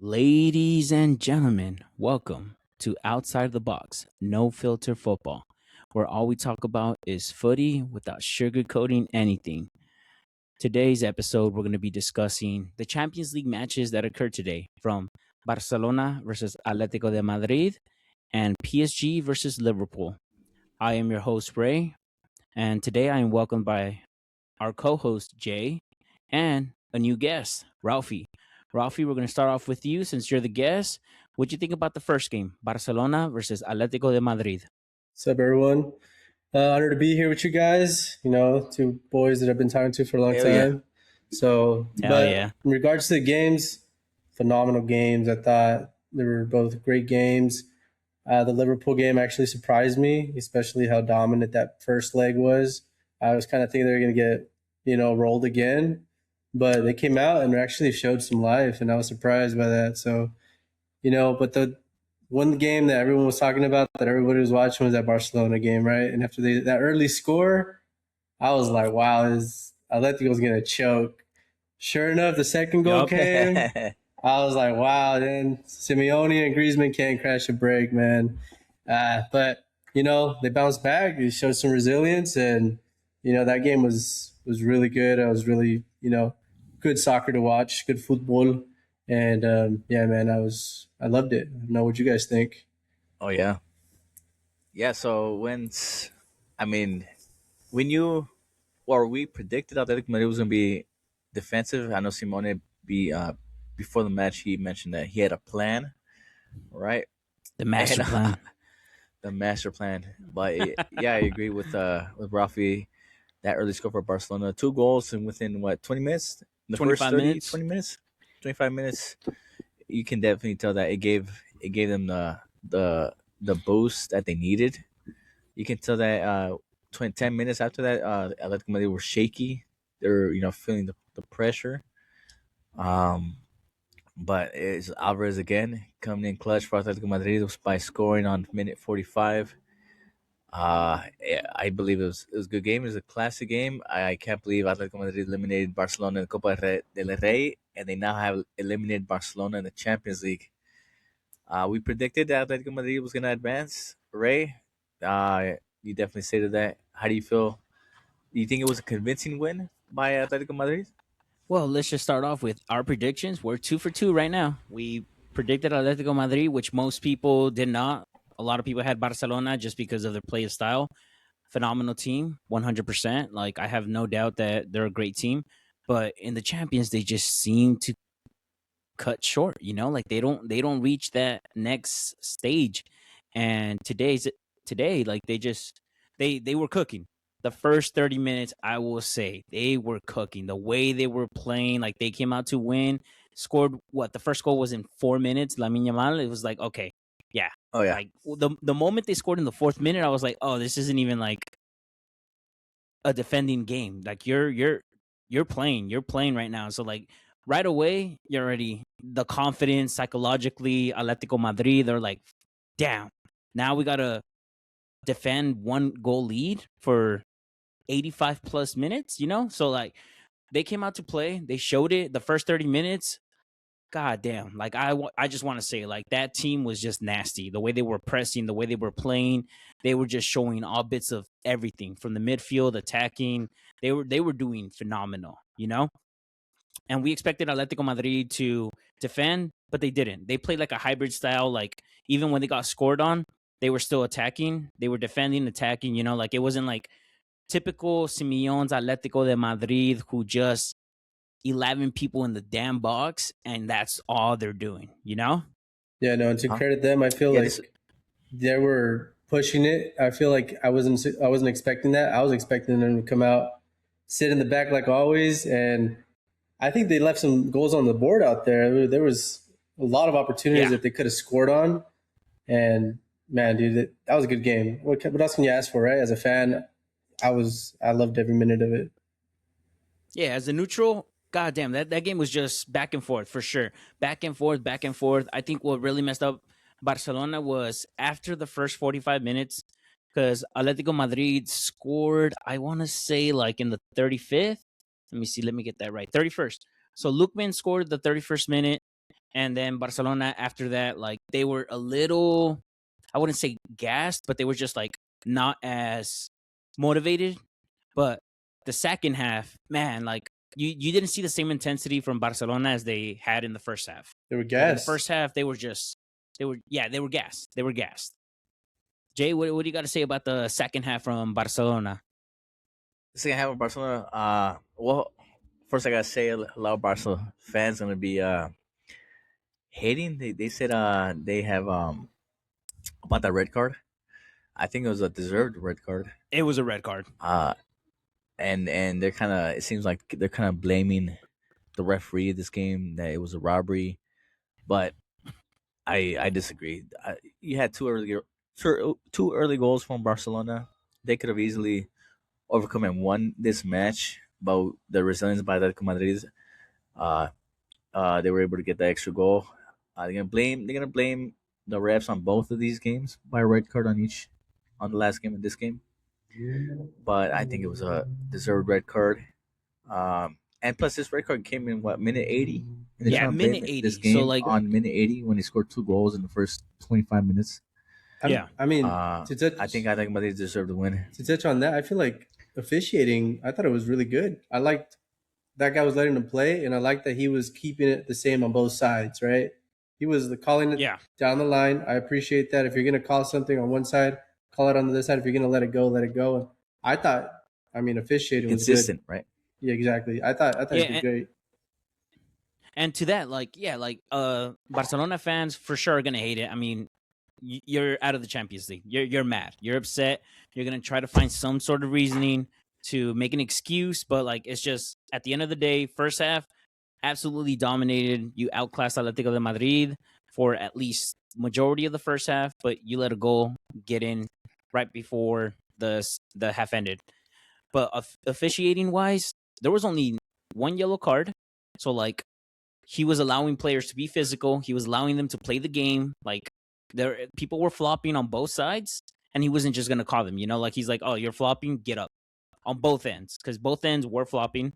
Ladies and gentlemen, welcome to Outside the Box, No Filter Football, where all we talk about is footy without sugarcoating anything. Today's episode, we're going to be discussing the Champions League matches that occurred today from Barcelona versus Atlético de Madrid and PSG versus Liverpool. I am your host, Ray, and today I am welcomed by our co host, Jay, and a new guest, Ralphie. Ralphie, we're going to start off with you since you're the guest. What'd you think about the first game, Barcelona versus Atlético de Madrid? What's up, everyone? Honored to be here with you guys. Two boys that I've been talking to for a long Hell yeah. time. But in regards to the games, phenomenal games. I thought they were both great games. The Liverpool game actually surprised me, especially how dominant that first leg was. I was kind of thinking they were going to get, rolled again, but they came out and actually showed some life, and I was surprised by that. So, but the one game that everyone was talking about, that everybody was watching, was that Barcelona game, right? And after that early score, I was like, wow, Atletico's going to choke. Sure enough, the second goal came. I was like, wow, then Simeone and Griezmann can't crash a break, man. But, they bounced back. They showed some resilience, and, that game was really good. I was really, good soccer to watch, good football. And, yeah, man, I loved it. I don't know what you guys think. Oh yeah, yeah. So we knew, or we predicted Atletico Madrid was gonna be defensive. I know Simone before the match he mentioned that he had a plan, right? The master plan. The master plan. But yeah, I agree with Rafi. That early score for Barcelona, 2 goals, and within 20 minutes, the first 25 minutes. 20 minutes, 25 minutes, you can definitely tell that it gave them the boost that they needed. You can tell that 10 minutes after that, Atletico Madrid were shaky. They're feeling the pressure. But it's Alvarez again coming in clutch for Atletico Madrid by scoring on minute 45. Yeah, I believe it was a good game. It was a classic game. I can't believe Atletico Madrid eliminated Barcelona in the Copa del Rey, and they now have eliminated Barcelona in the Champions League. We predicted that Atletico Madrid was going to advance. Ray, you definitely stated that. How do you feel? Do you think it was a convincing win by Atletico Madrid? Well, let's just start off with our predictions. We're 2 for 2 right now. We predicted Atlético Madrid, which most people did not. A lot of people had Barcelona just because of their play style. Phenomenal team, 100%. Like, I have no doubt that they're a great team. But in the Champions, they just seem to cut short, like they don't reach that next stage. And today, like they were cooking. The first 30 minutes, I will say, they were cooking. The way they were playing, like they came out to win, scored the first goal was in 4 minutes, Lamine Yamal. It was like, okay, yeah. Oh yeah. Like the moment they scored in the 4th minute, I was like, oh, this isn't even like a defending game. Like you're playing right now. So like right away, you're already the confidence psychologically. Atletico Madrid, they're like, damn. Now we gotta defend 1 goal lead for 85 plus minutes. So like they came out to play. They showed it the first 30 minutes. God damn. Like I just want to say, like, that team was just nasty. The way they were pressing, the way they were playing, they were just showing all bits of everything from the midfield, attacking. They were doing phenomenal. And we expected Atletico Madrid to defend, but they didn't. They played like a hybrid style. Like even when they got scored on, they were still attacking. They were defending, attacking. Like it wasn't like typical Simeone's Atletico de Madrid, who just 11 people in the damn box, and that's all they're doing. Yeah, no, and to credit them, I feel like they were pushing it. I feel like I wasn't expecting that. I was expecting them to come out, sit in the back like always, and I think they left some goals on the board out there. There was a lot of opportunities that they could have scored on, and man, dude, that was a good game. What else can you ask for, right? As a fan, I loved every minute of it. Yeah, as a neutral, goddamn, that game was just back and forth for sure. Back and forth, back and forth. I think what really messed up Barcelona was after the first 45 minutes, because Atletico Madrid scored, I want to say, like in the 35th. Let me see. Let me get that right. 31st. So Lookman scored the 31st minute. And then Barcelona after that, like they were a little, I wouldn't say gassed, but they were just like not as motivated. But the second half, man, like you didn't see the same intensity from Barcelona as they had in the first half. They were Like in the gassed. first half, they were gassed. They were gassed. Jay, what do you got to say about the second half from Barcelona? The second half of Barcelona, well, first I gotta say a lot of Barcelona fans gonna be hating. They said they have about that red card. I think it was a deserved red card. It was a red card. And they're kind of, it seems like they're kind of blaming the referee of this game that it was a robbery, but I disagree. You had two early goals from Barcelona. They could have easily overcome and won this match, but the resilience by Atletico Madrid, they were able to get the extra goal. They're gonna blame the refs on both of these games by a red card on the last game and this game. But I think it was a deserved red card. And plus, this red card came in minute 80. And they're trying to blame minute 80. This game So, like, on minute 80 when he scored 2 goals in the first 25 minutes. I mean, I think Madrid deserved to win. To touch on that, I feel like officiating, I thought it was really good. I liked that guy was letting him play, and I liked that he was keeping it the same on both sides, right? He was calling it down the line. I appreciate that. If you're going to call something on one side, call it on the other side. If you're going to let it go, let it go. And I thought, officiating was consistent, good. Right? Yeah, exactly. I thought he did great. And to that, Barcelona fans for sure are gonna hate it. I mean, you're out of the Champions League. You're mad. You're upset. You're gonna try to find some sort of reasoning to make an excuse, but like it's just at the end of the day, first half, absolutely dominated. You outclassed Atlético de Madrid for at least majority of the first half, but you let a goal get in right before the half ended. But officiating wise, there was only one yellow card, so like he was allowing players to be physical. He was allowing them to play the game. Like people were flopping on both sides, and he wasn't just gonna call them. You know, like he's like, "Oh, you're flopping, get up," on both ends, because both ends were flopping.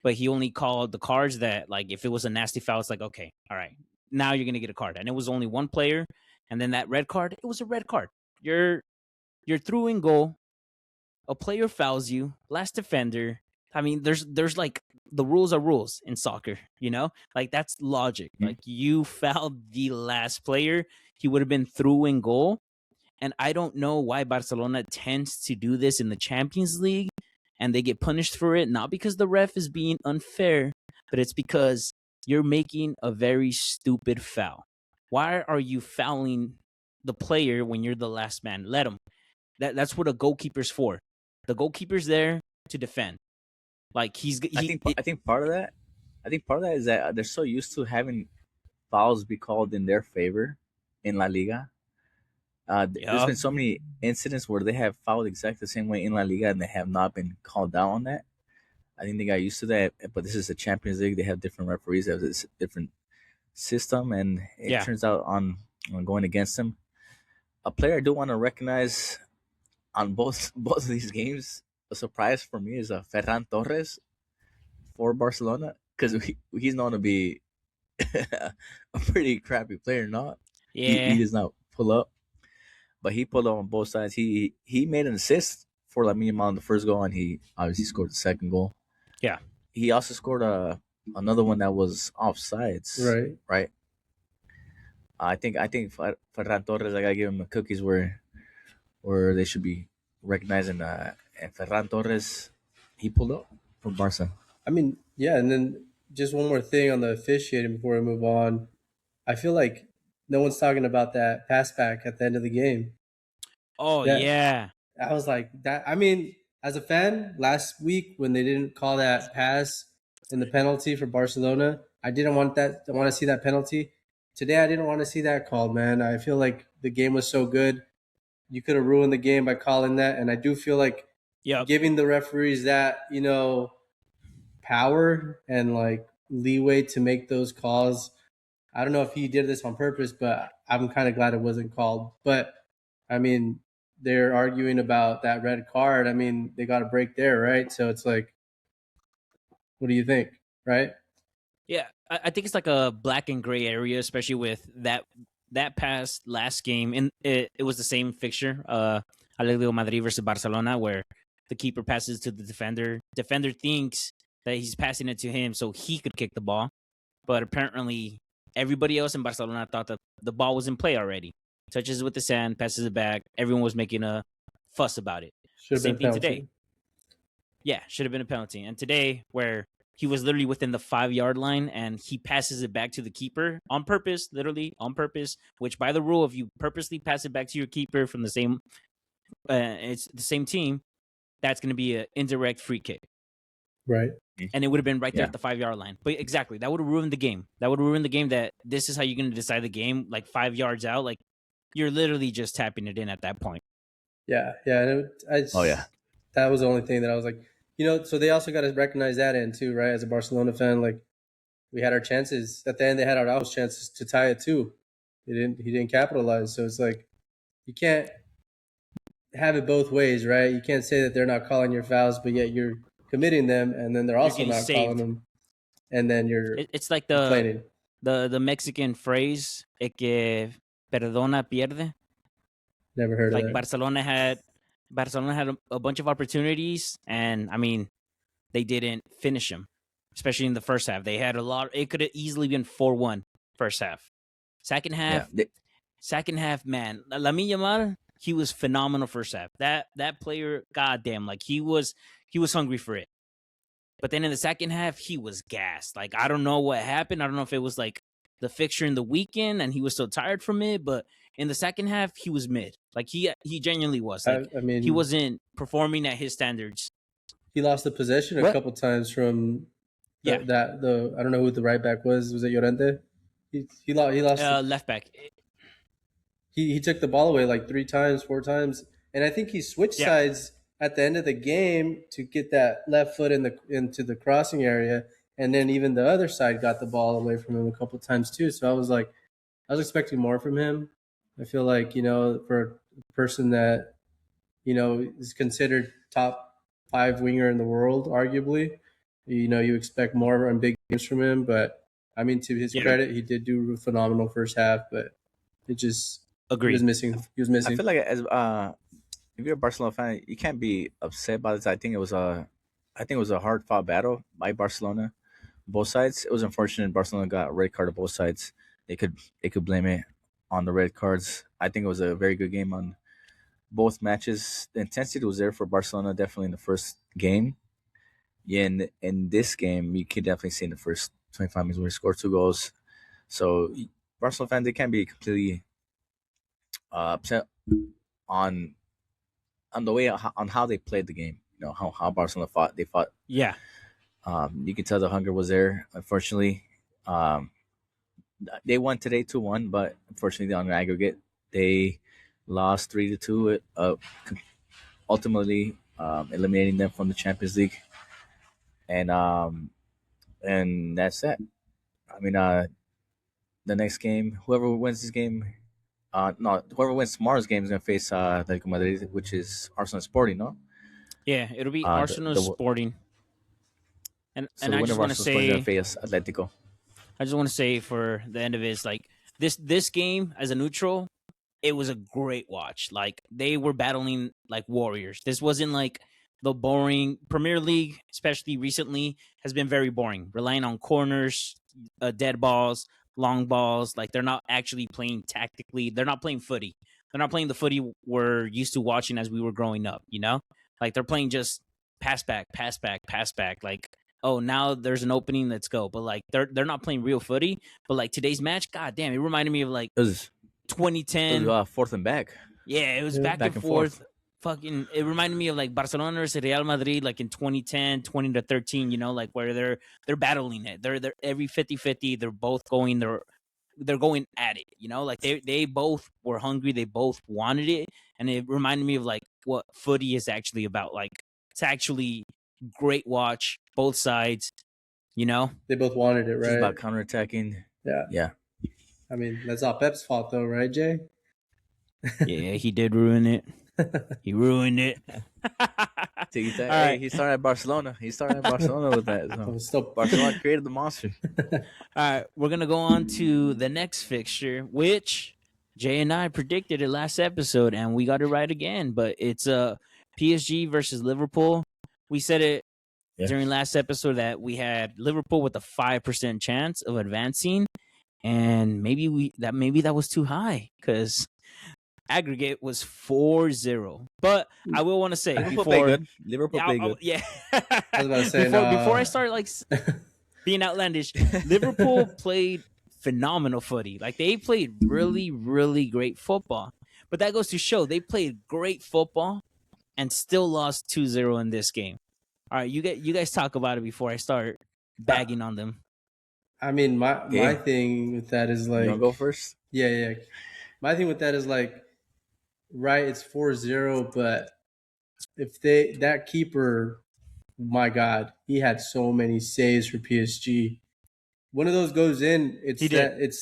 But he only called the cards that, like, if it was a nasty foul, it's like, okay, all right, now you're gonna get a card, and it was only one player. And then that red card, it was a red card. You're through in goal. A player fouls you, last defender. I mean, there's like the rules are rules in soccer, you know? Like that's logic. Mm-hmm. Like you fouled the last player, he would have been through in goal. And I don't know why Barcelona tends to do this in the Champions League and they get punished for it, not because the ref is being unfair, but it's because you're making a very stupid foul. Why are you fouling the player when you're the last man? Let him. That's what a goalkeeper's for. The goalkeeper's there to defend. Like I think part of that is that they're so used to having fouls be called in their favor in La Liga. There's been so many incidents where they have fouled exactly the same way in La Liga and they have not been called down on that. I think they got used to that, but this is the Champions League. They have different referees. They have this different system, and it turns out on going against them. A player I do want to recognize on both of these games. A surprise for me is Ferran Torres for Barcelona, because he's known to be a pretty crappy player. Not he does not pull up, but he pulled up on both sides. He made an assist for Lamine Yamal in the first goal, and he obviously scored the second goal. Yeah, he also scored another one that was offsides. Right. I think Ferran Torres, I gotta give him the cookies where they should be recognizing. And Ferran Torres, he pulled up from Barca. I mean, yeah, and then just one more thing on the officiating before we move on. I feel like no one's talking about that pass back at the end of the game. Oh, yeah. I was like, that. I mean, as a fan, last week when they didn't call that pass in the penalty for Barcelona, I didn't want that. I want to see that penalty. Today, I didn't want to see that called, man. I feel like the game was so good. You could have ruined the game by calling that. And I do feel like giving the referees that, power and like leeway to make those calls. I don't know if he did this on purpose, but I'm kind of glad it wasn't called. But I mean, they're arguing about that red card. I mean, they got a break there, right? So it's like, what do you think, right? Yeah, I think it's like a black and gray area, especially with that past last game. And it was the same fixture, Atletico Madrid versus Barcelona, where the keeper passes to the defender. Defender thinks that he's passing it to him so he could kick the ball, but apparently everybody else in Barcelona thought that the ball was in play already. Touches it with the sand, passes it back. Everyone was making a fuss about it. Should have Same been a thing penalty. today. Yeah, should have been a penalty. And today, where he was literally within the 5-yard line and he passes it back to the keeper on purpose, literally on purpose, which by the rule, if you purposely pass it back to your keeper from the same, it's the same team, that's going to be an indirect free kick. Right. And it would have been right there Yeah. at the 5-yard line. But exactly, that would have ruined the game. That would have ruined the game that this is how you're going to decide the game, like 5 yards out. Like, you're literally just tapping it in at that point. Yeah. Yeah. And Oh, yeah. That was the only thing that I was like, so they also got to recognize that end too, right? As a Barcelona fan, like we had our chances at the end. They had our chances to tie it too. He didn't capitalize. So it's like you can't have it both ways, right? You can't say that they're not calling your fouls, but yet you're committing them, and then they're also getting not saved. calling them, and then you're It's like complaining. the Mexican phrase, "El que perdona pierde." Never heard Like of that. Barcelona had a bunch of opportunities, and I mean, they didn't finish them, especially in the first half. They had a lot. It could have easily been 4-1 first half. Second half, man, Lamine Yamal, he was phenomenal first half. That player, goddamn, like he was hungry for it. But then in the second half, he was gassed. Like, I don't know what happened. I don't know if it was like the fixture in the weekend and he was so tired from it, but in the second half, he was mid. Like he genuinely was. Like I mean, he wasn't performing at his standards. he lost the possession a couple times from I don't know who the right back was. Was it Llorente? He lost left back. He took the ball away like 4 times, and I think he switched sides at the end of the game to get that left foot into the crossing area, and then even the other side got the ball away from him a couple times too. So I was expecting more from him. I feel like for a person that is considered top 5 winger in the world, arguably, you expect more on big games from him. But I mean, to his credit, he did do a phenomenal first half, but it just Agreed. He was missing. I feel like if you're a Barcelona fan, you can't be upset by this. I think it was a hard fought battle by Barcelona, both sides. It was unfortunate Barcelona got a red card on both sides. They could blame it on the red cards. I think it was a very good game on both matches. The intensity was there for Barcelona definitely in the first game. Yeah, in this game, you could definitely see in the first 25 minutes where he scored 2 goals. So Barcelona fans, they can't be completely upset on the way on how they played the game. How Barcelona fought. They fought. Yeah. You can tell the hunger was there. Unfortunately, they won today 2-1, but unfortunately on the aggregate they lost 3-2. Ultimately, eliminating them from the Champions League, and that's it. I mean, the next game, whoever wins this game. No, whoever wins tomorrow's game is going to face Atletico Madrid, which is Arsenal Sporting, no? Yeah, it'll be Arsenal Sporting. And I just want to say, going to face Atletico. I just want to say for the end of it, is like this game as a neutral, it was a great watch. Like they were battling like warriors. This wasn't like the boring Premier League, especially recently, has been very boring, relying on corners, dead balls, long balls. Like they're not actually playing tactically. They're not playing footy. They're not playing the footy we're used to watching as we were growing up, Like they're playing just pass back, pass back, pass back. Like, oh, now there's an opening, let's go. But like they're not playing real footy. But like today's match, god damn, it reminded me of like 2010. It was fourth and back. Yeah, it was back and forth. Fucking, it reminded me of like Barcelona versus Real Madrid, like in 2010, 20-13, like where they're battling it. They're every 50-50, they're both going, they're going at it, like they both were hungry, they both wanted it, and it reminded me of like what footy is actually about. Like it's actually great watch, both sides, They both wanted it, right? It's about counterattacking. Yeah. I mean, that's not Pep's fault though, right, Jay? Yeah, he did ruin it. He ruined it. Tiki-taka. All Hey, right. he started at Barcelona. He started at Barcelona with that. So Still, Barcelona created the monster. All right, we're gonna go on to the next fixture, which Jay and I predicted it last episode, and we got it right again. But it's PSG versus Liverpool. We said it Yeah. during last episode that we had Liverpool with a 5% chance of advancing, and maybe that was too high because aggregate was 4-0. But I will want to say Liverpool played before, good. Liverpool played good. yeah, I was about to say before I no. start like being outlandish, Liverpool played phenomenal footy. Like they played really, really great football. But that goes to show they played great football and still lost 2-0 in this game. All right, you guys talk about it before I start bagging on them. I mean, my Okay. thing with that is You like, want to go first? yeah. My thing with that is like, right, it's 4-0, but if that keeper, my God, he had so many saves for PSG. One of those goes in, He did.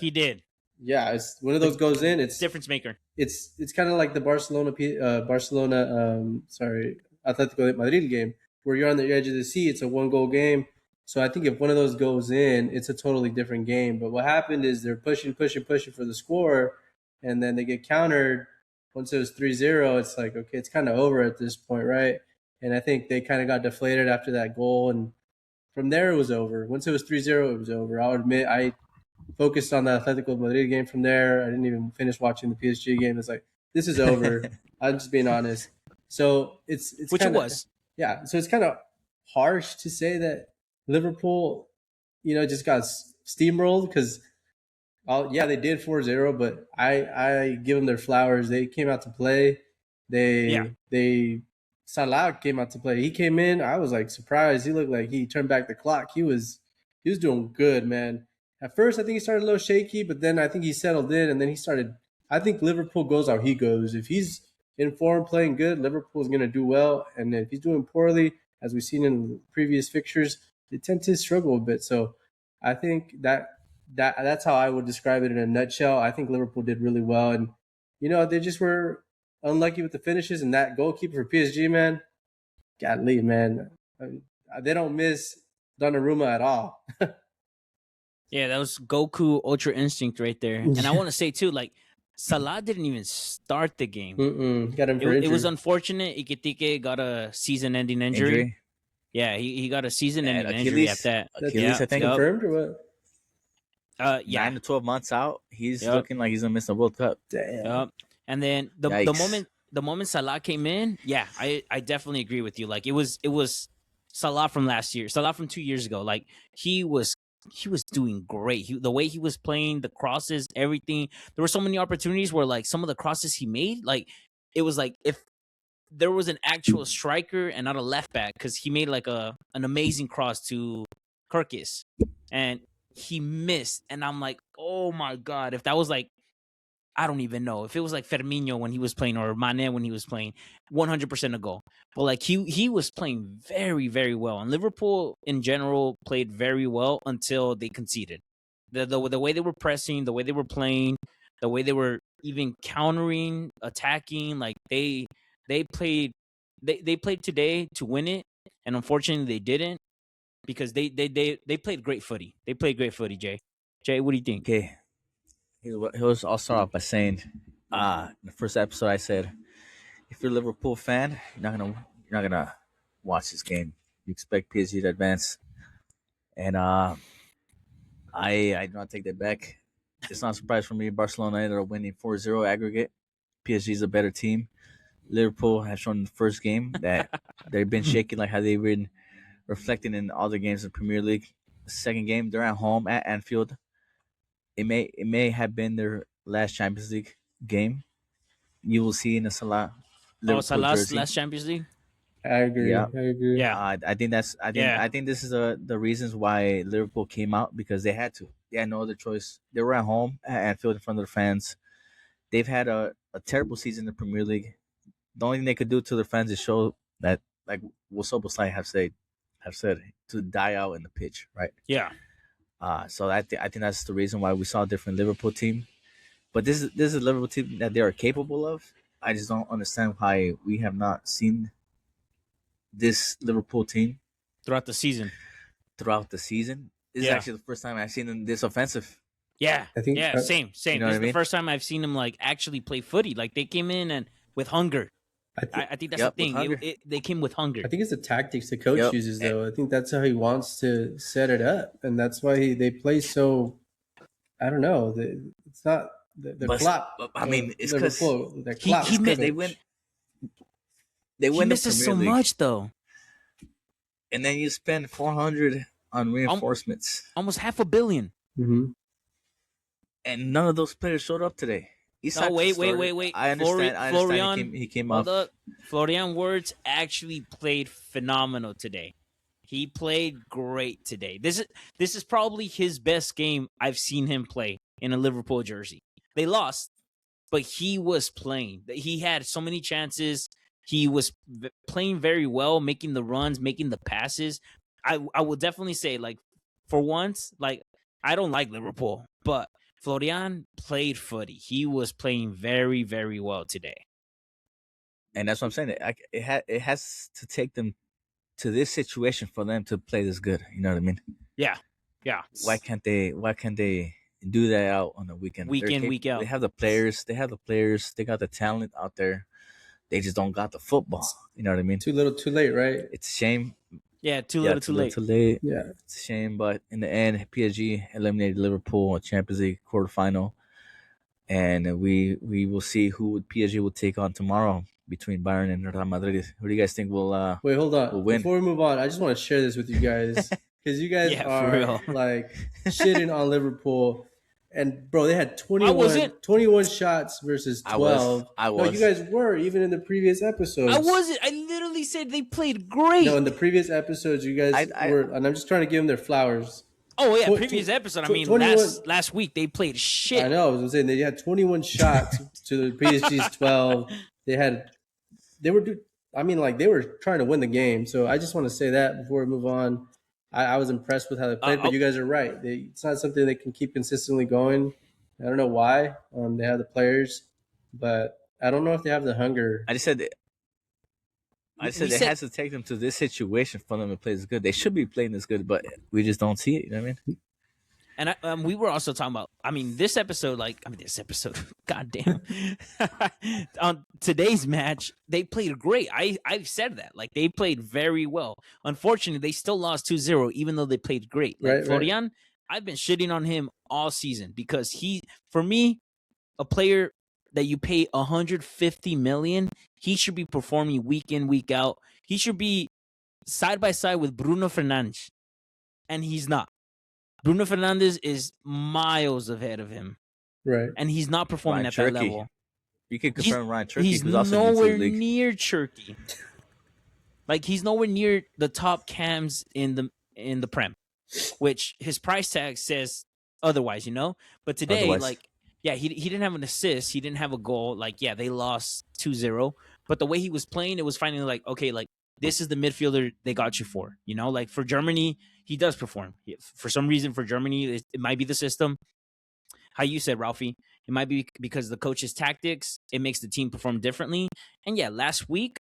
He did. Yeah, it's one of those goes in, it's Difference maker. It's kind of like the Atletico Madrid game where you're on the edge of the seat. It's a 1-goal game. So I think if one of those goes in, it's a totally different game. But what happened is they're pushing for the score, and then they get countered. Once it was 3-0, it's like, okay, it's kind of over at this point, right? And I think they kind of got deflated after that goal, and from there it was over. Once it was 3-0, it was over. I'll admit I focused on the Atletico Madrid game from there. I didn't even finish watching the PSG game. It's like, this is over. I'm just being honest. So it's Which kinda, it was. Yeah. So it's kind of harsh to say that Liverpool, just got steamrolled because, they did 4-0, but I give them their flowers. They came out to play. They Salah came out to play. He came in. I was like surprised. He looked like he turned back the clock. He was doing good, man. At first, I think he started a little shaky, but then I think he settled in, and then he started. I think Liverpool goes how he goes. If he's in form, playing good, Liverpool's going to do well, and if he's doing poorly, as we've seen in previous fixtures, they tend to struggle a bit. So, I think that's how I would describe it in a nutshell. I think Liverpool did really well, and they just were unlucky with the finishes, and that goalkeeper for PSG, man, godly, man, they don't miss Donnarumma at all. Yeah, that was Goku Ultra Instinct right there. And I want to say too, like Salah didn't even start the game. Got him for It was unfortunate. Ikitike got a season-ending injury. Yeah, he got a season-ending injury at that. Achilles, I think. Confirmed or what? 9 to 12 months out. He's looking like he's gonna miss the World Cup. Damn. And then the moment Salah came in, I definitely agree with you. Like it was Salah from last year, Salah from 2 years ago. Like he was doing great. The way he was playing, the crosses, everything. There were so many opportunities where like some of the crosses he made, like it was like if there was an actual striker and not a left back, because he made like an amazing cross to Kirkis and he missed. And I'm like, oh my God, if that was like, I don't even know if it was like Firmino when he was playing or Mane when he was playing, 100% a goal. But like he was playing very, very well, and Liverpool in general played very well until they conceded. The way they were pressing, the way they were playing, the way they were even countering, attacking, like they played today to win it, and unfortunately they didn't because they played great footy. They played great footy. Jay, what do you think? Okay. I'll start off by saying, in the first episode I said, if you're a Liverpool fan, you're not gonna watch this game. You expect PSG to advance, and I do not take that back. It's not a surprise for me. Barcelona ended up winning 4-0 aggregate. PSG is a better team. Liverpool has shown in the first game that they've been shaking like how they've been reflecting in all the games of the Premier League. The second game, they're at home at Anfield. It may have been their last Champions League game. You will see in the Salah Salah's jersey. last Champions League. I agree. Yeah. I agree. Yeah. I think this is the reasons why Liverpool came out, because they had to. They had no other choice. They were at home at Anfield in front of their fans. They've had a terrible season in the Premier League. The only thing they could do to their fans is show that, like what Soboslai have said, to die out in the pitch, right? Yeah. So I think that's the reason why we saw a different Liverpool team. But this is a Liverpool team that they are capable of. I just don't understand why we have not seen this Liverpool team throughout the season. This is actually the first time I've seen them this offensive. Yeah, I think same. You know this is I mean? the first time I've seen them like actually play footy. Like they came in and with hunger. I think that's the thing. They came with hunger. I think it's the tactics the coach uses, though. I think that's how he wants to set it up, and that's why they play so. I don't know. It's not the clap. I mean, it's because they win. He misses so much, though. And then you spend 400 on reinforcements, almost $500 million. Mm-hmm. And none of those players showed up today. No, wait. I understand. He came off. Florian Wirtz actually played phenomenal today. He played great today. This is probably his best game I've seen him play in a Liverpool jersey. They lost, but he was playing. He had so many chances. He was playing very well, making the runs, making the passes. I will definitely say, like, for once, like, I don't like Liverpool, but Florian played footy. He was playing very, very well today. And that's what I'm saying. It has to take them to this situation for them to play this good. You know what I mean? Yeah. Why can't they do that out on the weekend? Week in, week out. They have the players. They got the talent out there. They just don't got the football. You know what I mean? Too little, too late, right? It's a shame. Yeah, too little, too late. Yeah, it's a shame. But in the end, PSG eliminated Liverpool in Champions League quarterfinal, and we will see who PSG will take on tomorrow between Bayern and Real Madrid. Who do you guys think will? Wait, hold on. Will win? Before we move on, I just want to share this with you guys because you guys are like shitting on Liverpool. And, bro, they had 21 shots versus 12. I was. No, you guys were, even in the previous episodes. I wasn't. I literally said they played great. No, in the previous episodes, you guys were, and I'm just trying to give them their flowers. Oh, yeah, previous episode. I mean, last week, they played shit. I know. I was saying they had 21 shots to the PSG's 12. They were trying to win the game. So I just want to say that before we move on. I was impressed with how they played, but you guys are right. It's not something they can keep consistently going. I don't know why. They have the players, but I don't know if they have the hunger. I just said it has to take them to this situation for them to play this good. They should be playing this good, but we just don't see it. You know what I mean? And we were also talking about, this episode, goddamn. On today's match, they played great. I've said that. Like, they played very well. Unfortunately, they still lost 2-0, even though they played great. Like, Florian, I've been shitting on him all season because for me, a player that you pay $150 million, he should be performing week in, week out. He should be side by side with Bruno Fernandes, and he's not. Bruno Fernandes is miles ahead of him. Right. And he's not performing at that level. You can confirm Ryan Cherky. He's nowhere near Cherky. Like, he's nowhere near the top cams in the Prem, which his price tag says otherwise, you know? But today, he didn't have an assist. He didn't have a goal. Like, yeah, they lost 2-0. But the way he was playing, it was finally like, okay, like, this is the midfielder they got you for. You know, like, for Germany, he does perform. For some reason, for Germany, it might be the system. How you said, Ralphie, it might be because the coach's tactics, it makes the team perform differently. And yeah, last week,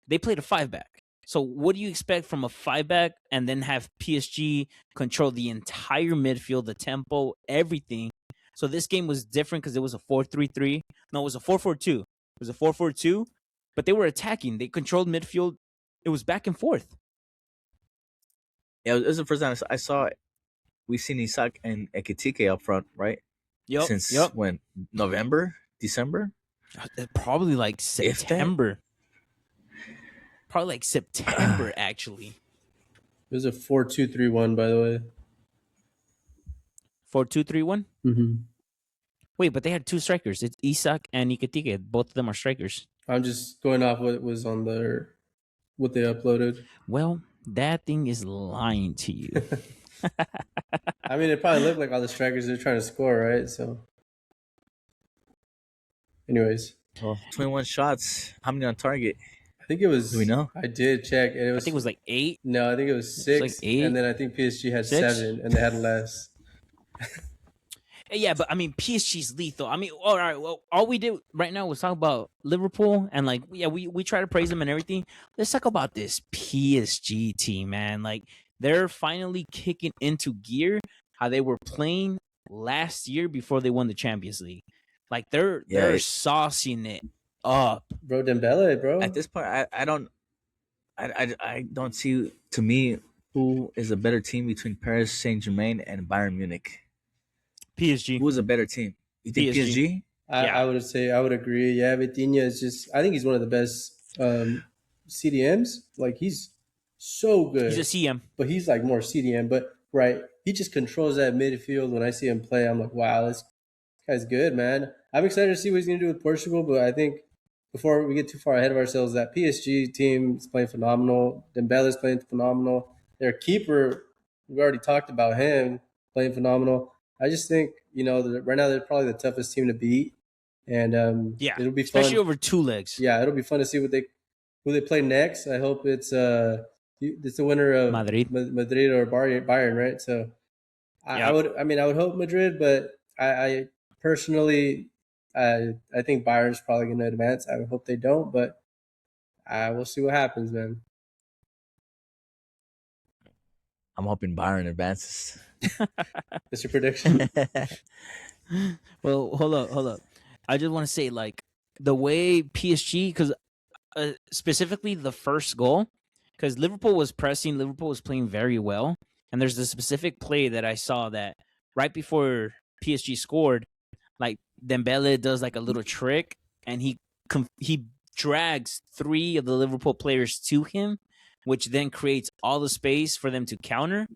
they played a 5-back. So what do you expect from a 5-back and then have PSG control the entire midfield, the tempo, everything? So this game was different because it was a 4-3-3. No, it was a 4-4-2. It was a 4-4-2, but they were attacking. They controlled midfield. It was back and forth. Yeah, it was the first time I saw it. We've seen Isak and Ekitike up front, right? Yep. Since when? November? December? Probably like September. Probably like September, actually. It was a 4-2-3-1, by the way. 4-2-3-1? Mm-hmm. Wait, but they had two strikers. It's Isak and Ekitike. Both of them are strikers. I'm just going off what was on what they uploaded. Well, that thing is lying to you. I mean, it probably looked like all the strikers are trying to score, right? So, anyways. Well, 21 shots. How many on target? I think it was. Do we know? I did check. And I think it was like 8. No, I think it was 6. It was like 8. And then I think PSG had 6? 7, and they had less. Yeah, but I mean, PSG's lethal. I mean, all right. Well, all we did right now was talk about Liverpool, and like, yeah, we try to praise them and everything. Let's talk about this PSG team, man. Like, they're finally kicking into gear. How they were playing last year before they won the Champions League. Like, they're saucing it up, bro. Dembele, bro. At this point, I don't see, to me, who is a better team between Paris Saint-Germain and Bayern Munich. PSG. Who's a better team? You think PSG? I would say I would agree. Yeah, Vitinha is just. I think he's one of the best CDMs. Like he's so good. He's a CM, but he's like more CDM. But right, he just controls that midfield. When I see him play, I'm like, wow, this guy's good, man. I'm excited to see what he's gonna do with Portugal. But I think before we get too far ahead of ourselves, that PSG team is playing phenomenal. Dembele's playing phenomenal. Their keeper, we already talked about him playing phenomenal. I just think, right now they're probably the toughest team to beat, and it'll be fun. Especially over two legs. Yeah, it'll be fun to see who they play next. I hope it's the winner of Madrid or Bayern, right? So I would hope Madrid, but I personally I think Bayern's probably going to advance. I would hope they don't, but we'll see what happens, man. I'm hoping Bayern advances. That's your prediction? Well, hold up. I just want to say, like, the way PSG, because specifically the first goal, because Liverpool was pressing, Liverpool was playing very well, and there's a specific play that I saw that right before PSG scored, like Dembele does like a little trick, and he drags three of the Liverpool players to him, which then creates all the space for them to counter.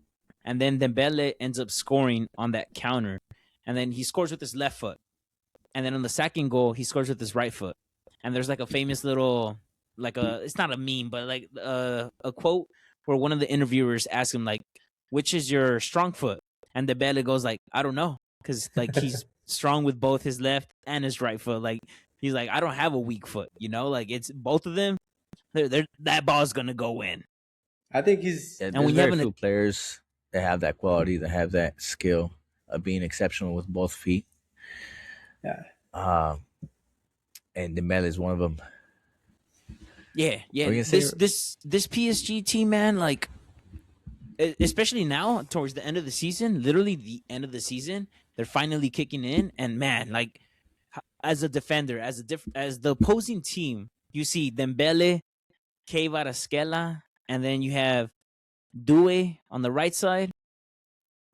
And then Dembele ends up scoring on that counter. And then he scores with his left foot. And then on the second goal, he scores with his right foot. And there's like a famous little, it's not a meme, but like a quote where one of the interviewers asks him, like, which is your strong foot? And Dembele goes like, I don't know. Because like he's strong with both his left and his right foot. Like, he's like, I don't have a weak foot, Like, it's both of them. That ball's going to go in. I think he's... Yeah, and when you have few players that have that quality, that have that skill of being exceptional with both feet. Yeah. And Dembele is one of them. Yeah. This PSG team, man, like, especially now towards the end of the season, literally the end of the season, they're finally kicking in. And man, like, as a defender, as the opposing team, you see Dembele, Kvaratskhelia, and then you have Due on the right side.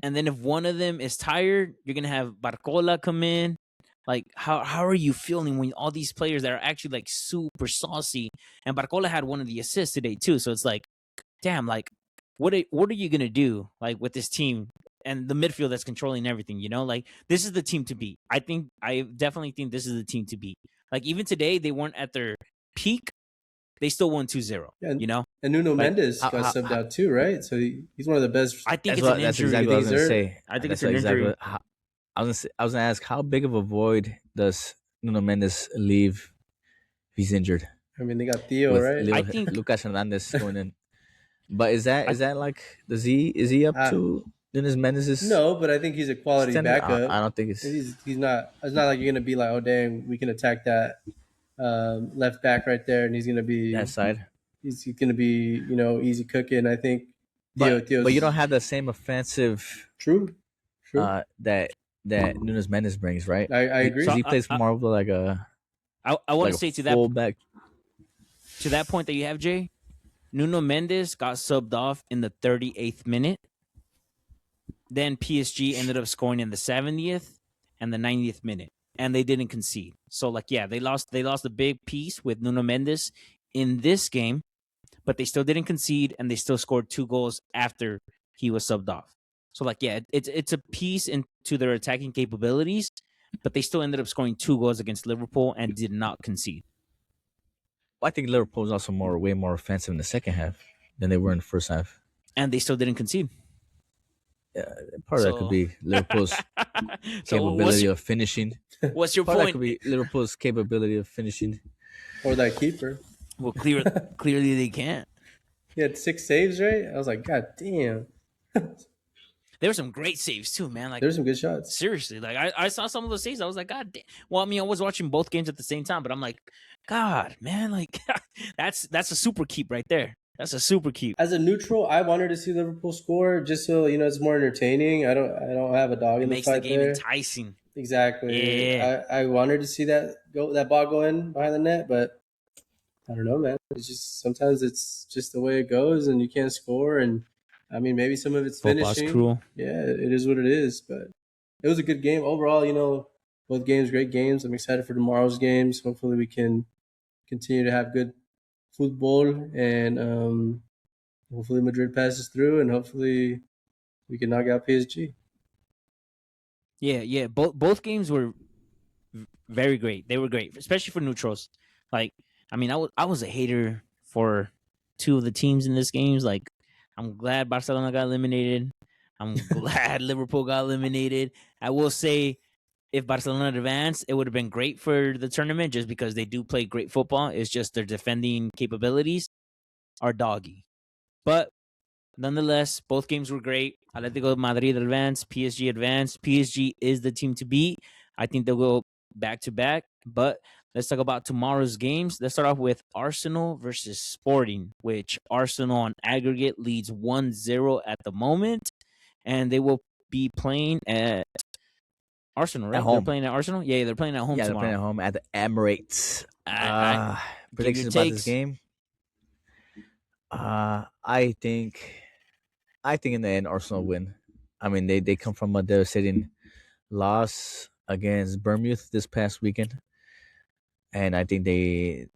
And then if one of them is tired, you're gonna have Barcola come in. Like, how are you feeling when all these players that are actually like super saucy? And Barcola had one of the assists today too. So it's like, damn, like, what are you gonna do like with this team and the midfield that's controlling everything? Like, this is the team to beat. I definitely think this is the team to beat. Like, even today, they weren't at their peak. They still won 2-0, And Nuno Mendes got subbed out too, right? So he's one of the best. I think it's an injury. That's exactly what I was going to say. I think it's an injury. I was going to ask, how big of a void does Nuno Mendes leave if he's injured? I mean, they got Theo, right? I think Lucas Hernandez going in. But is that like, is he up to Nuno Mendes'? No, but I think he's a quality backup. I don't think he's not. It's not like you're going to be like, oh, dang, we can attack that left back right there, and he's going to be that side. He's going to be, easy cooking. I think. But you don't have the same offensive. True. That Nunes Mendes brings, right? I agree. He plays more of like a. I want to say to that back. To that point that you have, Jay, Nuno Mendes got subbed off in the 38th minute. Then PSG ended up scoring in the 70th and the 90th minute, and they didn't concede. So, like, yeah, they lost a big piece with Nuno Mendes in this game, but they still didn't concede, and they still scored 2 goals after he was subbed off. So, like, yeah, it's a piece into their attacking capabilities, but they still ended up scoring 2 goals against Liverpool and did not concede. Well, I think Liverpool is also way more offensive in the second half than they were in the first half. And they still didn't concede. Yeah, part of that could be Liverpool's capability of finishing. What's your part point? That could be Liverpool's capability of finishing. Or that keeper. Well, clearly they can't. He had 6 saves, right? I was like, God damn. There were some great saves too, man. Like There's some good shots. seriously, like I saw some of those saves. I was like, God damn. Well, I mean, I was watching both games at the same time, but I'm like, God, man, like that's a super keep right there. That's a super keep. As a neutral, I wanted to see Liverpool score just so it's more entertaining. I don't have a dog It in the makes the fight game there. enticing. Exactly. Yeah. I wanted to see that ball go in behind the net, but I don't know, man. It's just sometimes it's just the way it goes, and you can't score. And I mean, maybe some of it's Football's finishing. cruel. Yeah, it is what it is. But it was a good game overall. Both games, great games. I'm excited for tomorrow's games. Hopefully, we can continue to have good football, and hopefully Madrid passes through, and hopefully we can knock out PSG. Yeah. Both games were very great. They were great, especially for neutrals. Like, I mean, I was a hater for two of the teams in this games. Like, I'm glad Barcelona got eliminated. I'm glad Liverpool got eliminated. I will say, if Barcelona advanced, it would have been great for the tournament just because they do play great football. It's just their defending capabilities are doggy. But nonetheless, both games were great. Atletico Madrid advanced, PSG advanced. PSG is the team to beat. I think they'll go back to back. But let's talk about tomorrow's games. Let's start off with Arsenal versus Sporting, which Arsenal on aggregate leads 1-0 at the moment. And they will be playing at Arsenal, right? At home. They're playing at Arsenal? Yeah, they're playing at home Yeah, they're tomorrow. playing at home at the Emirates. I Predictions about this game. I think in the end Arsenal win. I mean they come from a devastating loss against Bournemouth this past weekend, and I think they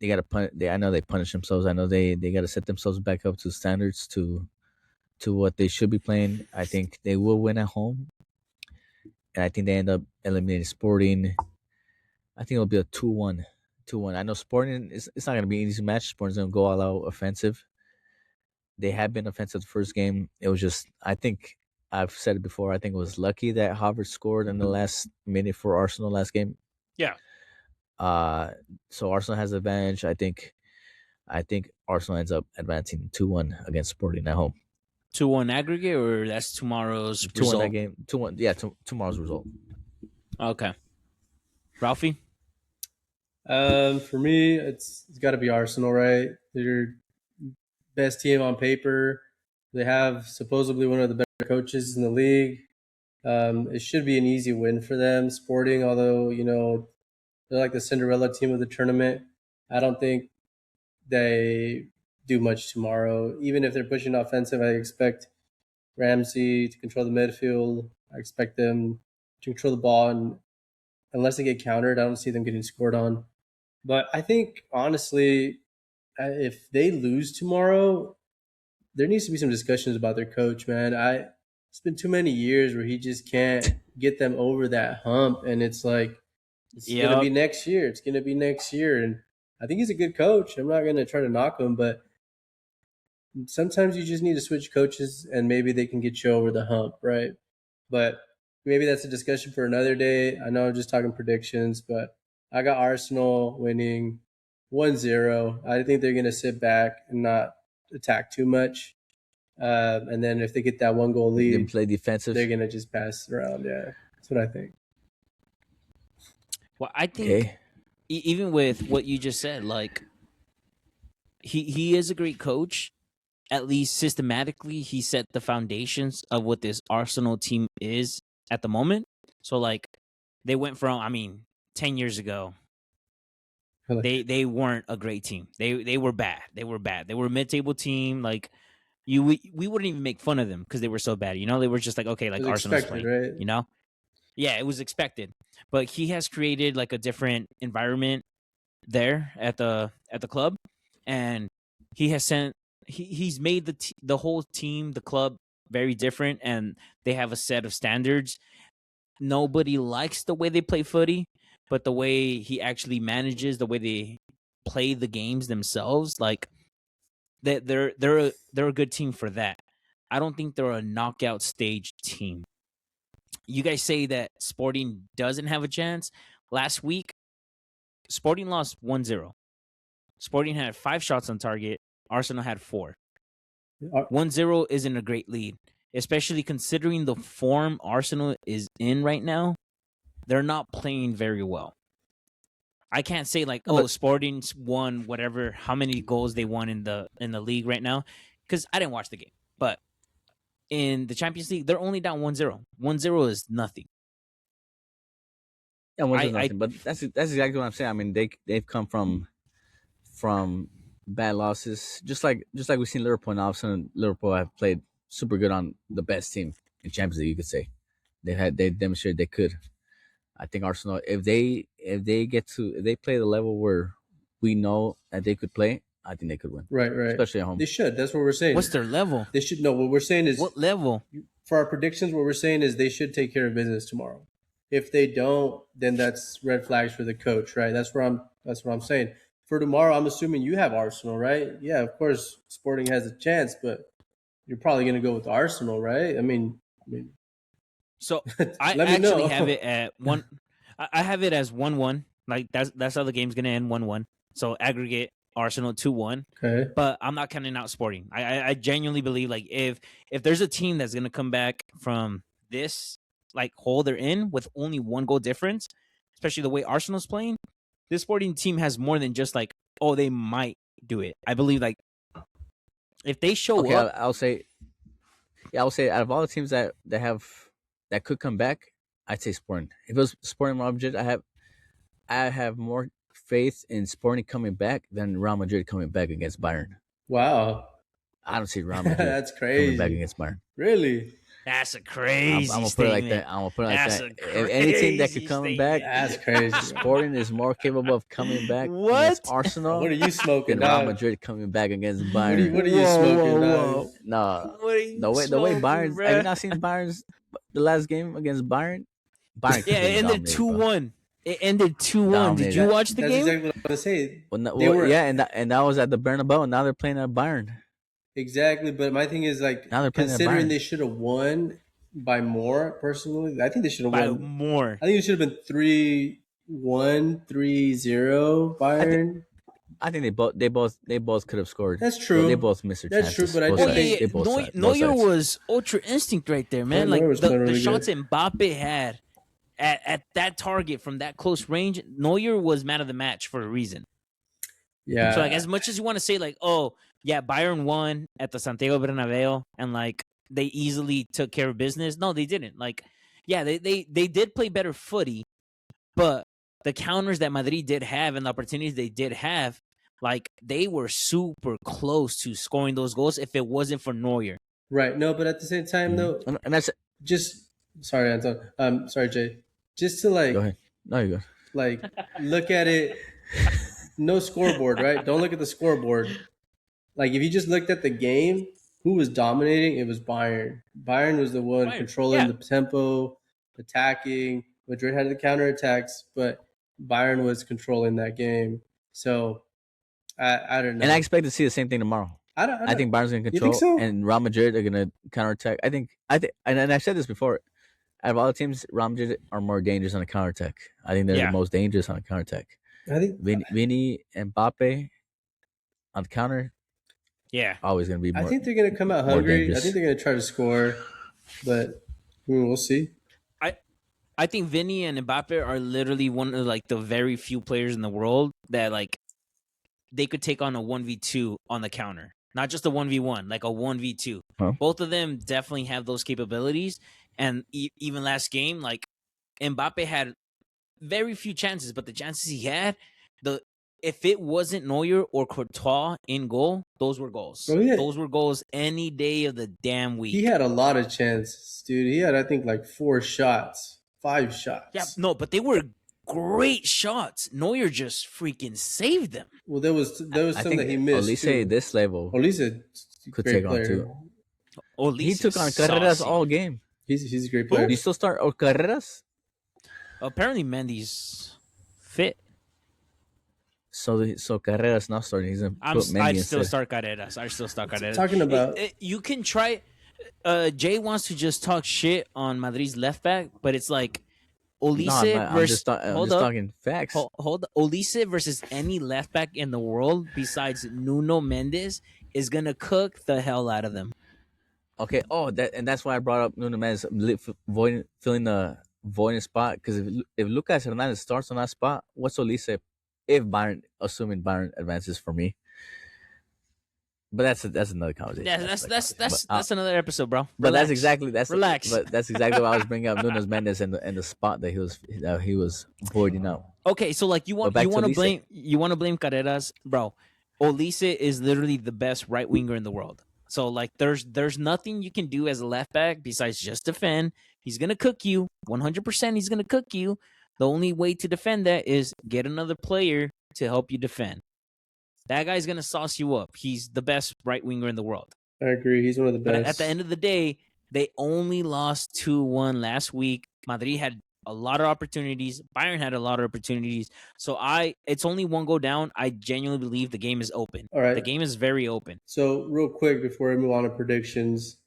got to punish. I know they punish themselves. I know they got to set themselves back up to standards to what they should be playing. I think they will win at home, and I think they end up eliminating Sporting. I think it'll be a 2-1. 2-1. I know Sporting it's not going to be an easy match. Sporting's going to go all out offensive. They had been offensive the first game. It was just, I think, I've said it before, I think it was lucky that Havertz scored in the last minute for Arsenal last game. Yeah. So Arsenal has the advantage. I think Arsenal ends up advancing 2-1 against Sporting at home. 2-1 aggregate, or that's tomorrow's 2-1 result? that game. 2-1. Yeah, tomorrow's result. Okay. Ralphie? For me, it's got to be Arsenal, right? They're best team on paper. They have supposedly one of the better coaches in the league. It should be an easy win for them. Sporting, although they're like the Cinderella team of the tournament, I don't think they do much tomorrow. Even if they're pushing offensive, I expect Ramsey to control the midfield. I expect them to control the ball, and unless they get countered, I don't see them getting scored on. But I think honestly, if they lose tomorrow, there needs to be some discussions about their coach, man. It's been too many years where he just can't get them over that hump, and it's like it's gonna be next year. It's gonna be next year, and I think he's a good coach. I'm not gonna try to knock him, but sometimes you just need to switch coaches, and maybe they can get you over the hump, right? But maybe that's a discussion for another day. I know I'm just talking predictions, but I got Arsenal winning 1-0. I think they're gonna sit back and not attack too much. And then if they get that 1-goal lead, play defensive. They're gonna just pass around. Yeah, that's what I think. Well, I think even with what you just said, like he is a great coach. At least systematically, he set the foundations of what this Arsenal team is at the moment. So like they went from, 10 years ago, they weren't a great team. They were bad. They were a mid-table team. Like we wouldn't even make fun of them because they were so bad. They were just like, okay, like Arsenal's playing, right? Yeah, it was expected. But he has created like a different environment there at the club, and he has he's made the whole team, the club, very different, and they have a set of standards. Nobody likes the way they play footy, but the way he actually manages, the way they play the games themselves, like they're a good team for that. I don't think they're a knockout stage team. You guys say that Sporting doesn't have a chance. Last week, Sporting lost 1-0. Sporting had 5 shots on target. Arsenal had 4. 1-0 isn't a great lead. especially considering the form Arsenal is in right now. They're not playing very well. I can't say like, oh, Sporting's won whatever, how many goals they won in the league right now, because I didn't watch the game. But in the Champions League, they're only down 1-0. 1-0 is nothing. Yeah, 1-0 is nothing. But that's exactly what I'm saying. I mean, they've come from bad losses, just like we've seen Liverpool. And all of a sudden, Liverpool have played super good on the best team in Champions League. You could say they demonstrated they could. I think Arsenal, if they play the level where we know that they could play, I think they could win. Right. Especially at home. They should. That's what we're saying. What's their level? They should know. What we're saying is, what level? For our predictions, what we're saying is they should take care of business tomorrow. If they don't, then that's red flags for the coach, right? That's what I'm saying. For tomorrow, I'm assuming you have Arsenal, right? Yeah, of course, Sporting has a chance, but you're probably going to go with Arsenal, right? I mean. So I actually have it at one. I have it as 1-1. Like that's how the game's gonna end, 1-1. So aggregate Arsenal 2-1. Okay. But I'm not counting out Sporting. I genuinely believe like if there's a team that's gonna come back from this like hole they're in with only 1 goal difference, especially the way Arsenal's playing, this Sporting team has more than just like, oh, they might do it. I believe like if they show up, I'll say out of all the teams that could come back, I'd say Sporting. If it was Sporting Real Madrid, I have more faith in Sporting coming back than Real Madrid coming back against Bayern. Wow. I don't see Real Madrid that's crazy. coming back against Bayern. Really? That's a crazy I'm gonna put it like that. I'm gonna put it like that. If any team that could come back, that's crazy. Sporting is more capable of coming back against Arsenal. What are you smoking? Than Real Madrid coming back against Bayern. What are you smoking? No, the way Bayern. Have you not seen Bayern's the last game against Bayern? Bayern it ended 2-1. It ended 2-1. Did you watch the game? That's exactly what I was saying. And that was at the Bernabeu. Now they're playing at Bayern. Exactly, but my thing is like, considering they should have won by more. Personally, I think they should have won more. I think it should have been 3-1, 3-0 Bayern. I think they both could have scored. That's true. But they both missed their chances. That's true, but I think Neuer was ultra instinct right there, man. Like the shots Mbappe had at that target from that close range, Neuer was man of the match for a reason. Yeah. So like, as much as you want to say like, oh yeah, Bayern won at the Santiago Bernabeu and like they easily took care of business. No, they didn't. Like, yeah, they did play better footy, but the counters that Madrid did have and the opportunities they did have, like they were super close to scoring those goals if it wasn't for Neuer. Right. No, but at the same time though, and that's just sorry, Anton. Sorry, Jay. Just to like, go ahead. No, you go. Like, look at it. No scoreboard, right? Don't look at the scoreboard. Like, if you just looked at the game, who was dominating? It was Bayern. Bayern was the one controlling the tempo, attacking. Madrid had the counterattacks, but Bayern was controlling that game. So, I don't know. And I expect to see the same thing tomorrow. I think Bayern's going to control, so? And Real Madrid are going to counterattack. I think, and I've said this before. Out of all the teams, Real Madrid are more dangerous on a counterattack. I think they're the most dangerous on a counterattack. I think Vini and Mbappe on the counter. Yeah, always going to be more. I think they're going to come out hungry. I think they're going to try to score, but we'll see. I think Vini and Mbappe are literally one of like the very few players in the world that like they could take on a 1v2 on the counter. Not just a 1v1, like a 1v2. Huh? Both of them definitely have those capabilities. And even last game, like Mbappe had very few chances, but the chances he had, if it wasn't Neuer or Courtois in goal, those were goals. Oh, yeah. Those were goals any day of the damn week. He had a lot of chances, dude. He had, I think, like 5 shots. Yeah, no, but they were great shots. Neuer just freaking saved them. Well, there was some that he missed. Olise, this level, Olise could take on too. Olise he took on Carreras all game. He's a great player. Do you still start Carreras? Apparently, Mendy's fit. So Carreras not starting. He's gonna put Mendy I'd instead. still start Carreras. Talking about you can try. Jay wants to just talk shit on Madrid's left back, but it's like Olise versus. I'm just talking facts. Hold Olise versus any left back in the world besides Nuno Mendes is gonna cook the hell out of them. Okay. Oh, that's why I brought up Nuno Mendes filling the void in spot, because if Lucas Hernandez starts on that spot, what's Olise if Bayern, assuming Bayern advances for me? But that's another conversation. Yeah, that's another episode, bro. But Relax. Relax. But that's exactly why I was bringing up Nunes Mendes and the spot that he was voiding out. Okay, so like you want to blame Carreras, bro. Olise is literally the best right winger in the world. So like there's nothing you can do as a left back besides just defend. He's gonna cook you 100%. He's gonna cook you. The only way to defend that is get another player to help you defend. That guy's gonna sauce you up. He's the best right winger in the world. I agree. He's one of the best. But at the end of the day, they only lost 2-1 last week. Madrid had a lot of opportunities. Bayern had a lot of opportunities. So it's only one go down. I genuinely believe the game is open. All right. The game is very open. So real quick before we move on to predictions,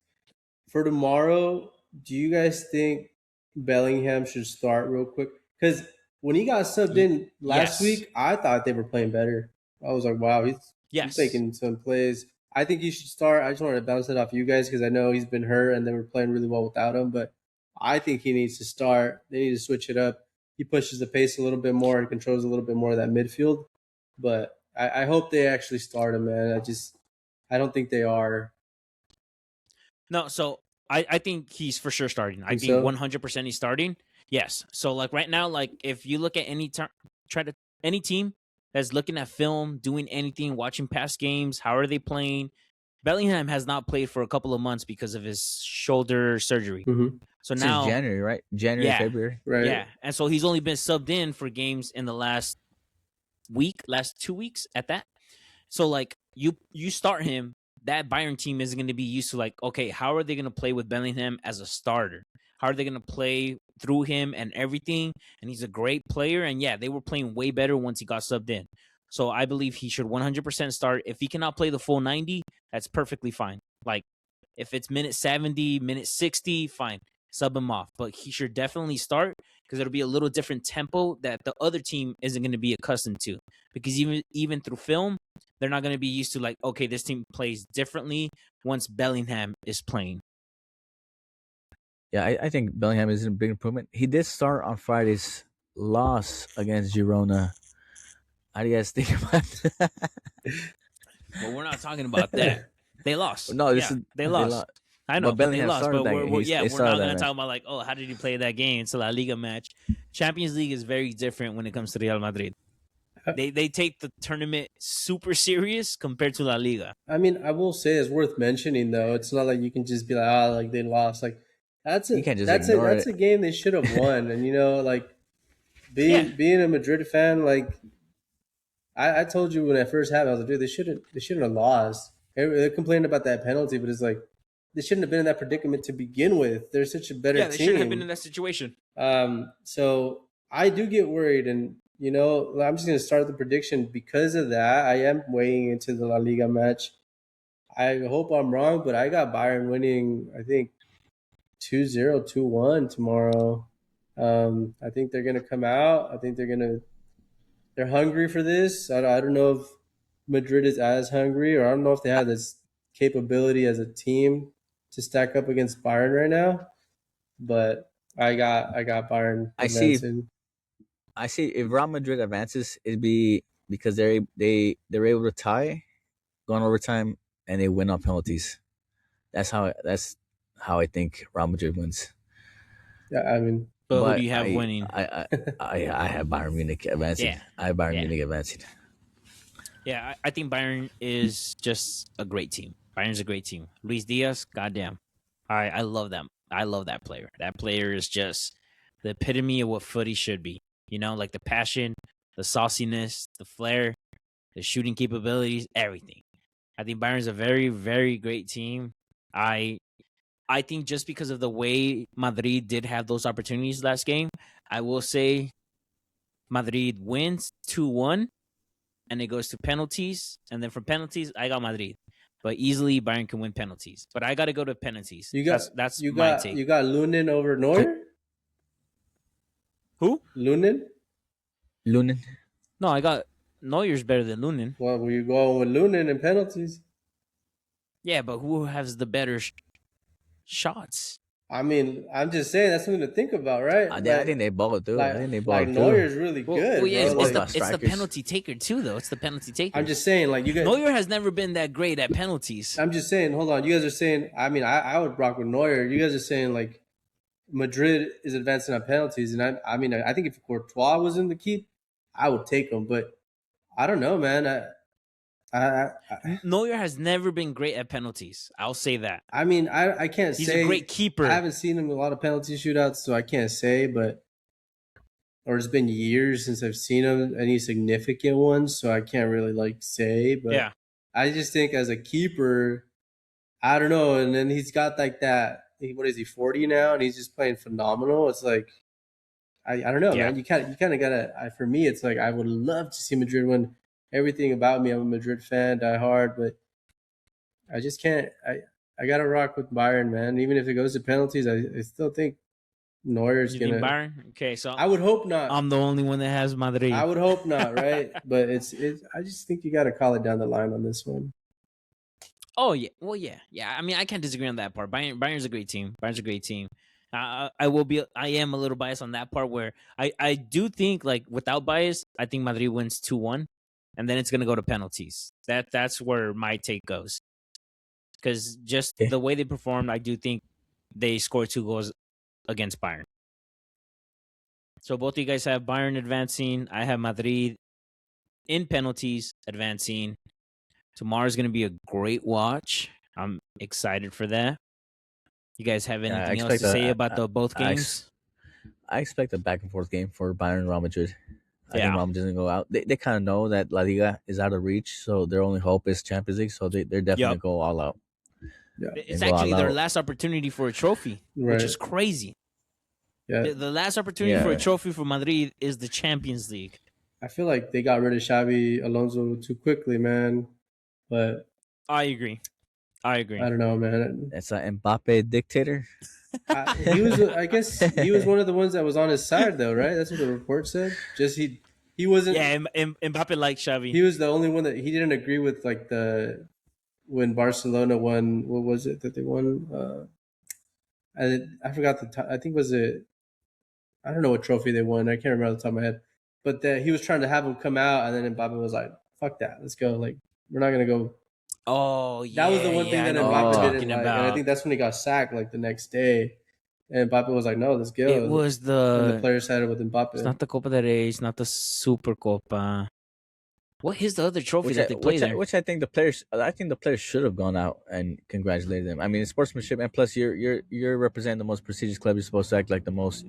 for tomorrow, do you guys think Bellingham should start real quick? Because when he got subbed in last week, I thought they were playing better. I was like, wow, he's making some plays. I think he should start. I just wanted to bounce it off you guys because I know he's been hurt and they were playing really well without him. But I think he needs to start. They need to switch it up. He pushes the pace a little bit more and controls a little bit more of that midfield. But I hope they actually start him, man. I don't think they are. No, so I think he's for sure starting. I think 100% he's starting. Yes. So like right now, like if you look at any team that's looking at film, doing anything, watching past games, how are they playing? Bellingham has not played for a couple of months because of his shoulder surgery. Mm-hmm. So now January, right? February. Right. Yeah. And so he's only been subbed in for games in the last 2 weeks at that. So like you start him, that Bayern team isn't going to be used to like, okay, how are they going to play with Bellingham as a starter? How are they going to play through him and everything? And he's a great player. And yeah, they were playing way better once he got subbed in. So I believe he should 100% start. If he cannot play the full 90, that's perfectly fine. Like if it's minute 70, minute 60, fine. Sub him off. But he should definitely start because it'll be a little different tempo that the other team isn't going to be accustomed to. Because even through film, they're not going to be used to like, okay, this team plays differently once Bellingham is playing. Yeah, I think Bellingham is a big improvement. He did start on Friday's loss against Girona. How do you guys think about that? Well, we're not talking about that. They lost. No, they lost. I know, but they lost. But we're not going to talk about like, oh, how did he play that game? It's a La Liga match. Champions League is very different when it comes to Real Madrid. They take the tournament super serious compared to La Liga. I mean, I will say it's worth mentioning though. It's not like you can just be like, like they lost. Like that's a game they should have won. And like being a Madrid fan, like I told you when I first happened, I was like, dude, they shouldn't have lost. They complained about that penalty, but it's like they shouldn't have been in that predicament to begin with. They're such a better team. Yeah, they shouldn't have been in that situation. So I do get worried, and I'm just going to start the prediction because of that. I am weighing into the La Liga match. I hope I'm wrong, but I got Bayern winning, I think, 2-0, 2-1 tomorrow. I think they're going to come out. I think they're hungry for this. I don't know if Madrid is as hungry, or I don't know if they have this capability as a team to stack up against Bayern right now. But I got Bayern advancing. I see if Real Madrid advances, it'd be because they're able to tie, go on overtime, and they win on penalties. That's how I think Real Madrid wins. Yeah, I mean, but who do you have winning? I have Bayern Munich advancing. Yeah. I have Bayern Munich advancing. Yeah, I think Bayern is just a great team. Bayern's a great team. Luis Diaz, goddamn, I love them. I love that player. That player is just the epitome of what footy should be. Like the passion, the sauciness, the flair, the shooting capabilities, everything. I think Bayern's a very, very great team. I think just because of the way Madrid did have those opportunities last game, I will say Madrid wins 2-1, and it goes to penalties. And then from penalties, I got Madrid. But easily Bayern can win penalties. But I got to go to penalties. That's my take. You got Lunin over Neuer? Who? Lunin? No, I got Neuer's better than Lunin. Well, you go with Lunin in penalties. Yeah, but who has the better shots. I mean, I'm just saying that's something to think about, right? I think they both do. I think they both do. Neuer's really good, yeah, bro. it's the penalty taker too, though. It's the penalty taker. I'm just saying, like, you guys. Neuer has never been that great at penalties. I'm just saying. Hold on, you guys are saying. I mean, I would rock with Neuer. You guys are saying like Madrid is advancing on penalties, and I mean, I think if Courtois was in the keep, I would take him, but I don't know, man. Neuer has never been great at penalties. I'll say that. I mean, I can't He's say. He's a great keeper. I haven't seen him in a lot of penalty shootouts, so I can't say, but or it's been years since I've seen him any significant ones, so I can't really like say. But yeah, I just think as a keeper, I don't know. And then he's got like that. What is he, 40 now? And he's just playing phenomenal. It's like I don't know, man. You kind of gotta. For me, it's like I would love to see Madrid win. Everything about me, I'm a Madrid fan, die hard, but I just can't. I gotta rock with Bayern, man. Even if it goes to penalties, I still think Neuer's gonna. Think Bayern? Okay, so I would hope not. I'm the only one that has Madrid. I would hope not, right? But it's. I just think you gotta call it down the line on this one. Oh yeah, well yeah. I mean, I can't disagree on that part. Bayern's a great team. Bayern's a great team. I am a little biased on that part where I do think, like, without bias, I think Madrid wins 2-1, and then it's gonna go to penalties. That's where my take goes. Because just the way they performed, I do think they scored 2 goals against Bayern. So both of you guys have Bayern advancing. I have Madrid in penalties advancing. Tomorrow's going to be a great watch. I'm excited for that. You guys have anything else to say about both games? I expect a back and forth game for Bayern and Real Madrid. I think Real Madrid doesn't go out. They kind of know that La Liga is out of reach, so their only hope is Champions League. So they're definitely going to go all out. Yeah. It's actually their last opportunity for a trophy, which is crazy. Yeah. The last opportunity for a trophy for Madrid is the Champions League. I feel like they got rid of Xavi Alonso too quickly, man. But I agree. I don't know, man. It's an Mbappe dictator. He was. I guess he was one of the ones that was on his side, though, right? That's what the report said. Just he wasn't. Yeah, Mbappe liked Xavi. He was the only one that he didn't agree with, like when Barcelona won. What was it that they won? I forgot the. I think was it. I don't know what trophy they won. I can't remember off the top of my head. But he was trying to have him come out, and then Mbappe was like, "Fuck that, let's go." Like, we're not gonna go. Oh, yeah. That was the one thing that Mbappe didn't like, and I think that's when he got sacked, like the next day. And Mbappe was like, "No, let's go." It was the players had it with Mbappe. It's not the Copa del Rey. It's not the Super Copa. What is the other trophy that they play there? Which I think the players should have gone out and congratulated them. I mean, it's sportsmanship, and plus you're representing the most prestigious club. You're supposed to act like the most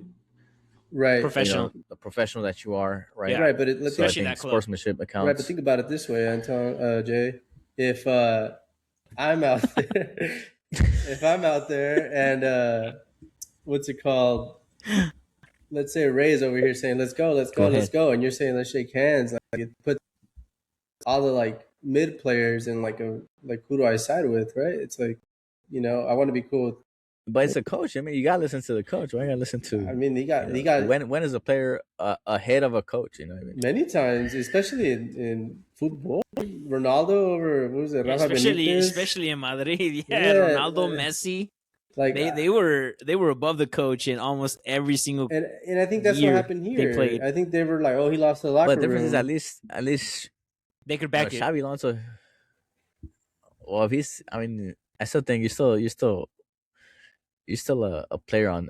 professional, the professional that you are, right? Yeah. Right, but especially that sportsmanship accounts. Right, but think about it this way, Anton, Jay. If I'm out there, and what's it called? Let's say Ray's over here saying, "Let's go, let's go, let's go," and you're saying, "Let's shake hands." Like, it puts all the like mid players in like who do I side with, right? It's like, I want to be cool with. But it's a coach. I mean, you gotta listen to the coach. Right? You gotta listen to. I mean, he got. When is a player ahead of a coach? You know what I mean? Many times, especially in football, Ronaldo over what was it? Rafa especially in Madrid. Yeah, Ronaldo, Messi. Like they were above the coach in almost every single. And I think that's what happened here. They played. I think they were like, "Oh, he lost the locker room." But the difference is at least they could back it. Xabi Alonso. Well, if he's, I mean, I still think you're still a player on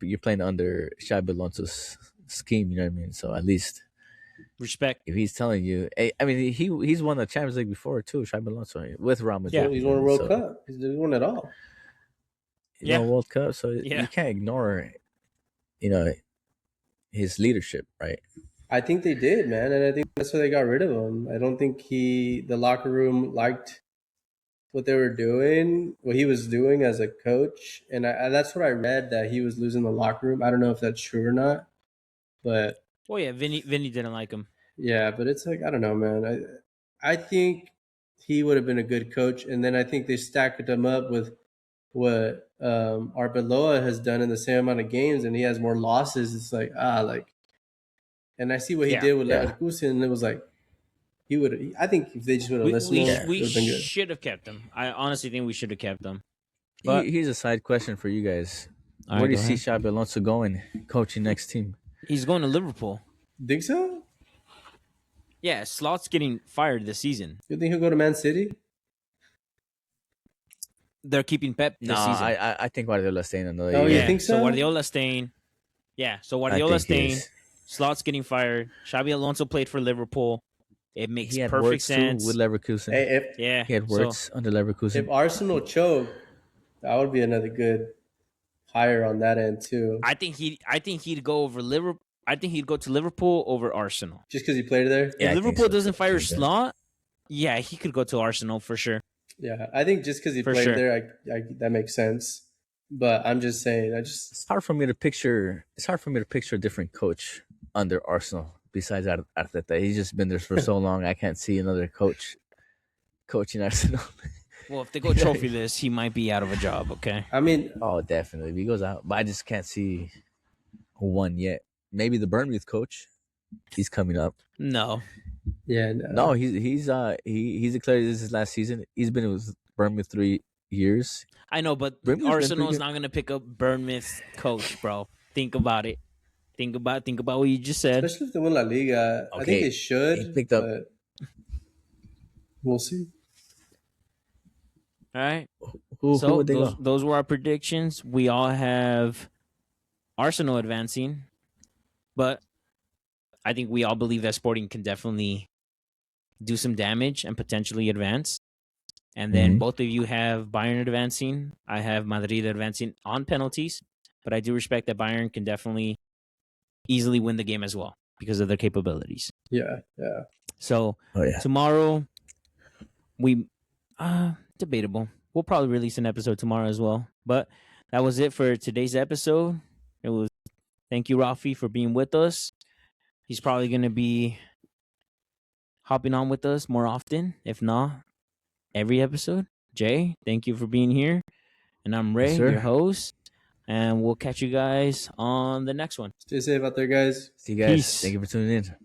you're playing under Xabi Alonso's scheme, you know what I mean? So at least respect. If he's telling you, I mean, he's won the Champions League before too, Xabi Alonso with Real Madrid. Yeah, he's won a World Cup. He's won it all. He's won a World Cup, so you can't ignore, his leadership, right? I think they did, man, and I think that's why they got rid of him. I don't think the locker room liked what they were doing, what he was doing as a coach. And that's what I read, that he was losing the locker room. I don't know if that's true or not, but. Oh yeah, Vinny didn't like him. Yeah, but it's like, I don't know, man. I think he would have been a good coach. And then I think they stacked him up with what Arbeloa has done in the same amount of games, and he has more losses. It's like, and I see what he did with Leverkusen, and it was like, I think if they just would have listened, we should have kept him. I honestly think we should have kept him. But Here's a side question for you guys. all Where right, do you go see ahead. Xabi Alonso going, coaching next team? He's going to Liverpool. Think so? Yeah, Slot's getting fired this season. You think he'll go to Man City? They're keeping Pep this No, season. I think Guardiola's staying another Oh, year. you think so? So Guardiola's staying. Yeah, so I Guardiola's think he staying. is. Slot's getting fired. Xabi Alonso played for Liverpool. It makes He had perfect words sense. too with Leverkusen. Hey, Yeah, He had so words under Leverkusen. if Arsenal choke, that would be another good hire on that end too. I think he'd go over Liverpool. I think he'd go to Liverpool over Arsenal. Just because he played there? Yeah, I If think Liverpool so, doesn't too. fire I think that- Slot, yeah, he could go to Arsenal for sure. Yeah, I think just because he For played sure. there, that makes sense. But I'm just saying, It's hard for me to picture. It's hard for me to picture a different coach under Arsenal besides Arteta. He's just been there for so long. I can't see another coach coaching Arsenal. Well, if they go trophyless, he might be out of a job. Okay. I mean, Oh, definitely. If he goes out, but I just can't see one yet. Maybe the Bournemouth coach. He's coming up. No. yeah, No, he's declared this is his last season. He's been with Bournemouth 3 years. I know, but Bournemouth's been Arsenal pretty is good. not going to pick up Bournemouth's coach, bro. Think about it. Think about what you just said. especially if they win La Liga, I Okay, think they should. he picked up- but we'll see. All right. Who So would they go? those were our predictions. We all have Arsenal advancing, but I think we all believe that Sporting can definitely do some damage and potentially advance. And then Mhm. both of you have Bayern advancing. I have Madrid advancing on penalties, but I do respect that Bayern can definitely easily win the game as well because of their capabilities. Yeah. So Oh yeah. tomorrow, we debatable. We'll probably release an episode tomorrow as well. But that was it for today's episode. It was thank you, Rafi, for being with us. He's probably gonna be hopping on with us more often, if not every episode. Jay, thank you for being here. And I'm Ray, Yes, sir. your host. And we'll catch you guys on the next one. Stay safe out there, guys. See you guys. Peace. Thank you for tuning in.